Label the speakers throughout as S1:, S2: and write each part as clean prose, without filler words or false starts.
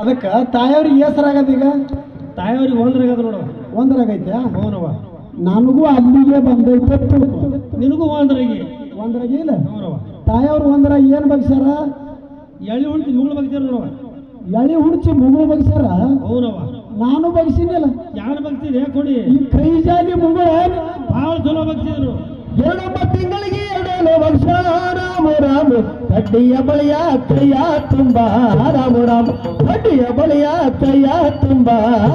S1: ಅದಕ್ಕೆ ತಾಯಿಯವ್ರಿಗೆ ಹೆಸರಾಗದ ಈಗ
S2: ತಾಯಿಯವ್ರಿಗೆ ಒಂದ್ರಾಗದ ನೋಡು.
S1: ಒಂದ್ರಾಗೈತೆ.
S2: ಹೌನವ.
S1: ನನಗೂ ಅಲ್ಲಿಗೆ ಬಂದೈತೆ.
S2: ನಿನಗೂ ಒಂದ್ರಾಗಿ
S1: ಒಂದ್ರಾಗಿ ಇಲ್ಲ.
S2: ಹೌನವ.
S1: ತಾಯಿಯವ್ರು ಒಂದ್ರ ಏನ್ ಬಗ್ಸ್ಯಾರ?
S2: ಎಳಿ ಹುಣ್ತಿ ಮುಗಳು ಬಗ್ಸ್ಯಾರ ನೋಡವ.
S1: ಎಳಿ ಹುಡ್ಚಿ ಮುಗುಳು ಬಗ್ಸ್ಯಾರ.
S2: ಹೌನವ.
S1: ನಾನು ಬಗ್ಸಿನಿಲ್ಲ.
S2: ಯಾರು ಬಗ್ಸಿದೆ ಕೊಡಿ.
S1: ಈ ಕೈ ಜಾಲಿ ಮುಗುಳು
S2: ಭಾಳ ಚಲೋ ಬಗ್ಸಿದ್ರು.
S1: 2 ತಿಂಗಳಿಗೆ 2 ವರ್ಷ. ರಾಮ ರಾಮ ಕಡ್ಡಿಯ ಬಳಿಯ ಕೈಯ ತುಂಬ ರಾಮ ರಾಮ. ಕಡ್ಡಿಯ ಬಳಿಯ ಕೈಯ ತುಂಬ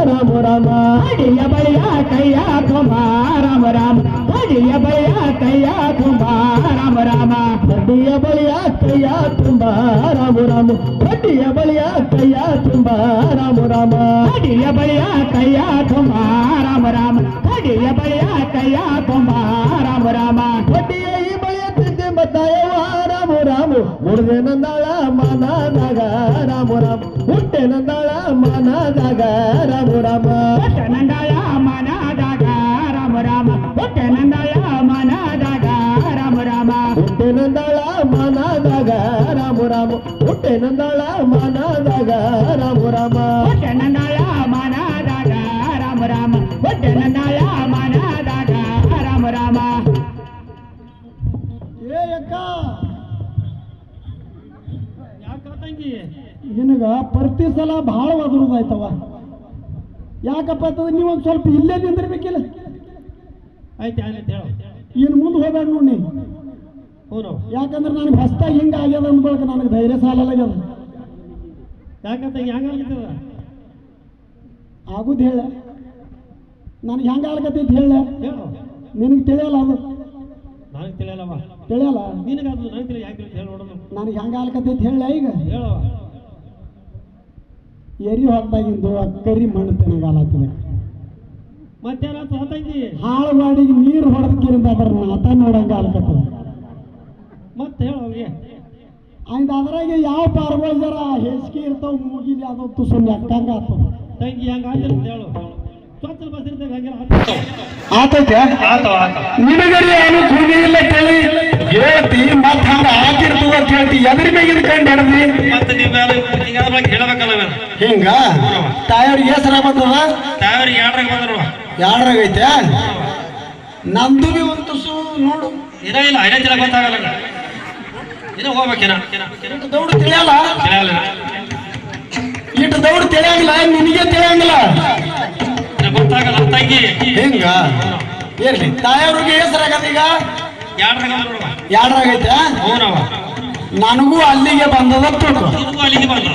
S1: ರಾಮ ರಾಮ. ಕಡ್ಡಿಯ ಬಳಿಯ ಕೈಯ ತುಂಬ ರಾಮ ರಾಮ. ಕಡ್ಡಿಯ ಬಳಿಯ ಕೈಯ ತುಂಬ ರಾಮ ರಾಮ. ಕಡ್ಡಿಯ ಬಳಿಯ ಕೈಯ ತುಂಬ ರಾಮ ರಾಮ. ಕಡ್ಡಿಯ ಬಳಿಯ ಕೈಯ ತುಂಬ ರಾಮ ರಾಮ. ಕಡ್ಡಿಯ ಬಳಿಯ ಕೈಯ ತುಂಬ ರಾಮ ರಾಮ. ಕಡ್ಡಿಯ ಬಳಿಯ ಕೈಯ ತುಂಬ ರಾಮ ರಾಮ. ಕಡ್ಡಿಯ ಈ ಬಳಿಯ ತಿದ್ದೆ ಮತ್ತಾಯವ ರಾಮ ರಾಮ. ಮುಡ್ದೆ ನಂದಾಳ ಮನದಾಗ ರಾಮ ರಾಮ. ಹುಟ್ಟೆ ನಂದಾಳ ಮನದಾಗ ರಾಮ ರಾಮ. ಹುಟ್ಟೆ ನಂದಾಳ ಮನದಾಗ ರಾಮ ರಾಮ. ಹುಟ್ಟೆ ನಂದಾಳ ಮನದಾಗ ರಾಮ ರಾಮ. ಹುಟ್ಟೆ ನಂದಾಳ ಮನದಾಗ ರಾಮ ರಾಮ. ಹುಟ್ಟೆ ನಂದಾಳ ಮನದಾಗ ರಾಮ ರಾಮ. ಹುಟ್ಟೆ ನಂದಾಳ ಮನದಾಗ ರಾಮ ರಾಮ. ಹುಟ್ಟೆ ನಂದಾಳ ಮನದಾಗ ರಾಮ ರಾಮ. ಏ ಅಕ್ಕ
S2: ಯಾಕ ತಂಗಿ
S1: ನಿನಗ ಪ್ರತಿ ಸಲ ಭಾಳ ಒದರುದಾಯ್ತವ. ಯಾಕಪ್ಪ ಅಂತಂದ್ರೆ ನೀವು ಒಂದು ಸ್ವಲ್ಪ ಇಲ್ಲೇ ನಿಂದಿರ್ಬೇಕಿಲ್ಲ.
S2: ಆಯ್ತು ಆಯ್ತು ಹೇಳು.
S1: ಇನ್ನು ಮುಂದೆ ಹೋಗ್ಬೇಡ ನೋಡಿ.
S2: ಹೌನವ.
S1: ಯಾಕಂದ್ರೆ ನನಗೆ ಹೊಸ್ತಾಗಿ ಹಿಂಗೆ ಆಗ್ಯದ ಅಂದ್ಕೊಳಕ ನನಗೆ ಧೈರ್ಯ ಸಾಲಾಗ್ಯದ.
S2: ಯಾಕಂತ ಹೆಂಗಾಗ್ತದ
S1: ಆಗುದು ಹೇಳ. ನನಗೆ ಹೆಂಗೆ ಆಗ್ಲಕತ್ತೈತಿ ಹೇಳ.
S2: ಹೇಳು.
S1: ನಿನಗೆ ತಿಳಿಯಲ್ಲ ಅದು.
S2: ನನಗೆ ತಿಳಿಯಲ್ಲವ.
S1: ತಿಳಿಯಲ್ಲ.
S2: ನಿನಗಾದ್ರು ನನಗೆ ತಿಳಿಯ ಯಾಕೆ ಹೇಳಿ ನೋಡೋದು.
S1: ನನಗೆ ಹೆಂಗೆ ಆಗ್ಲಕತ್ತೈತಿ ಹೇಳ. ಈಗ
S2: ಹೇಳವ.
S1: ಎರಿ ಹೊತ್ತಾಗಿಂದು ಅಕ್ಕರಿ ಮಣ್ಣು ತಿನ್ನಗಾಲತ್ತದ.
S2: ಮತ್ತೇನಾಯ್ತು ತಂಗಿ?
S1: ಹಾಳುಗಾಡಿಗೆ ನೀರು ಹೊಡೆದಕ್ಕಿರಿಂದ ಅದ್ರ ನಾತ ನೋಡಂಗ ಆಗ್ಲಕತ್ತದ.
S2: ಮತ್ತೆ ಹೇಳು ಅವ್ರಿಗೆ.
S1: ಆಯ್ತು ಅದ್ರಾಗೆ ಯಾವ ಪಾರ್ಗಳು ಜರ ಹೆಚ್ಚಿಗೆ ಇರ್ತಾವ ಮೂಗಿಲಿ ಅದೊತ್ತು ಸುಮ್ಮನೆ ಅಕ್ಕಂಗ ಆಗ್ತದ.
S2: ತಂಗಿ ಹಂಗಾಗಿರುತ್ತೆ ಹೇಳು. ಸ್ವಚ್ಛ ಬಸಿರ್ತೇವೆ ಹಂಗೆ
S1: ಆತೈತೆ. ನಿನಗರಿ ಏನು ಕೂಗಿ ಇಲ್ಲ ಕೇಳಿ ಹೇಳ್ತಿ ಮತ್ತೆ ಹಂಗ ಆಗಿರ್ತದ ಅಂತ ಹೇಳ್ತಿ. ಎದ್ರ ಮೇಗಿನ ಕಂಡು ಹಿಡ್ದಿ
S2: ಮತ್ತೆ ನೀವು ಹೇಳಬೇಕಲ್ಲ
S1: ಹಿಂಗ. ತಾಯಿಯವ್ರಿಗೆ ಹೆಸರ ಬಂದದ.
S2: ತಾಯಿಯವ್ರಿಗೆ ಎರಡ್ರಾಗ ಬಂದ್ರು.
S1: ಎರಡ್ರಾಗೈತೆ. ನಂದು ಬಿ ಒಂದು ತುಸು ನೋಡು.
S2: ಇಲ್ಲ ಇಲ್ಲ ಐದೇ ತಿಳ ಗೊತ್ತಾಗಲ್ಲ. ಇನ್ನು ಹೋಗ್ಬೇಕೇನ
S1: ದೌಡು ತಿಳಿಯಲ್ಲ.
S2: ತಿಳಿಯಲ್ಲ.
S1: ಇಟ್ಟು ದೌಡು ತಿಳಿಯಂಗಿಲ್ಲ. ನಿನಗೆ ತಿಳಿಯಂಗಿಲ್ಲ.
S2: ಗೊತ್ತಾಗಲ್ಲ ತಂಗಿ.
S1: ಹಿಂಗ ಇರ್ಲಿ. ತಾಯಿಯವ್ರಿಗೆ ಹೆಸರಾಗದ ಈಗ
S2: ಎರಡ್ರಾಗ
S1: ಎರಡ್ರಾಗೈತೆ.
S2: ಹೌನವ.
S1: ನನಗೂ ಅಲ್ಲಿಗೆ ಬಂದದ.
S2: ಅಲ್ಲಿಗೆ ಬಂದ.